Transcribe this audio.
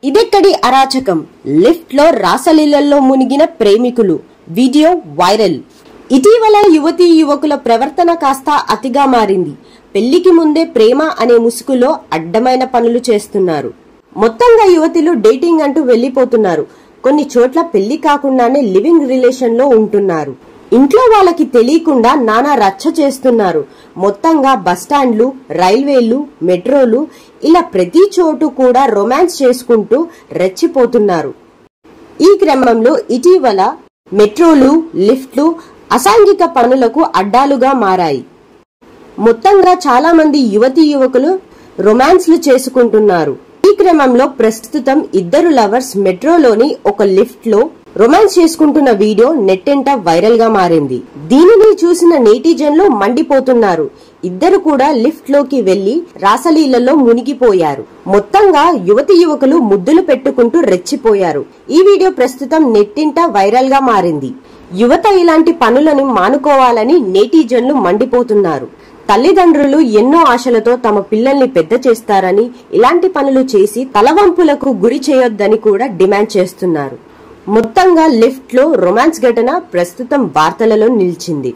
ఇదెక్కడి అరాచకం, లిఫ్ట్ లో రాసలీలల్లో మునిగిన ప్రేమికులు, వీడియో వైరల్. ఇటీవల యువతీ యువకుల ప్రవర్తన కాస్త అతిగా మారింది. పెళ్లికి ముందే ప్రేమ అనే ముసుగులో అడ్డమైన పనులు చేస్తున్నారు. మొత్తంగా యువతులు డేటింగ్ అంటూ వెళ్లిపోతున్నారు. కొన్ని చోట్ల పెళ్లి కాకుండానే లివింగ్ రిలేషన్ లో ఉంటున్నారు. ఇంట్లో వాళ్ళకి తెలియకుండా నానా రచ్చ చేస్తున్నారు. మొత్తంగా బస్టాండ్లు, రైల్వేలు, మెట్రోలు ఇలా ప్రతి చోటు కూడా రొమాన్స్ చేసుకుంటూ రెచ్చిపోతున్నారు. ఈ క్రమంలో ఇటీవల మెట్రోలు, లిఫ్ట్లు అసాంఘిక పనులకు అడ్డాలుగా మారాయి. మొత్తంగా చాలా మంది యువతీ యువకులు రొమాన్స్లు చేసుకుంటున్నారు. ఈ క్రమంలో ప్రస్తుతం ఇద్దరు లవర్స్ మెట్రోలోని ఒక లిఫ్ట్ లో రొమాన్స్ చేసుకుంటున్న వీడియో నెట్టెంట వైరల్ గా మారింది. దీనిని చూసిన నెటిజన్లు మండిపోతున్నారు. ఇద్దరు కూడా లిఫ్ట్ లోకి వెళ్లి రాసలీలలో మునిగిపోయారు. మొత్తంగా యువతి యువకులు ముద్దులు పెట్టుకుంటూ రెచ్చిపోయారు. ఈ వీడియో ప్రస్తుతం నెట్టింట వైరల్ గా మారింది. యువత ఇలాంటి పనులను మానుకోవాలని నెటిజన్లు మండిపోతున్నారు. తల్లిదండ్రులు ఎన్నో ఆశలతో తమ పిల్లల్ని పెద్ద చేస్తారని ఇలాంటి పనులు చేసి తలవంపులకు గురి చేయొద్దని కూడా డిమాండ్ చేస్తున్నారు. మొత్తంగా లిఫ్ట్ లో రొమాన్స్ ఘటన ప్రస్తుతం వార్తలలో నిలిచింది.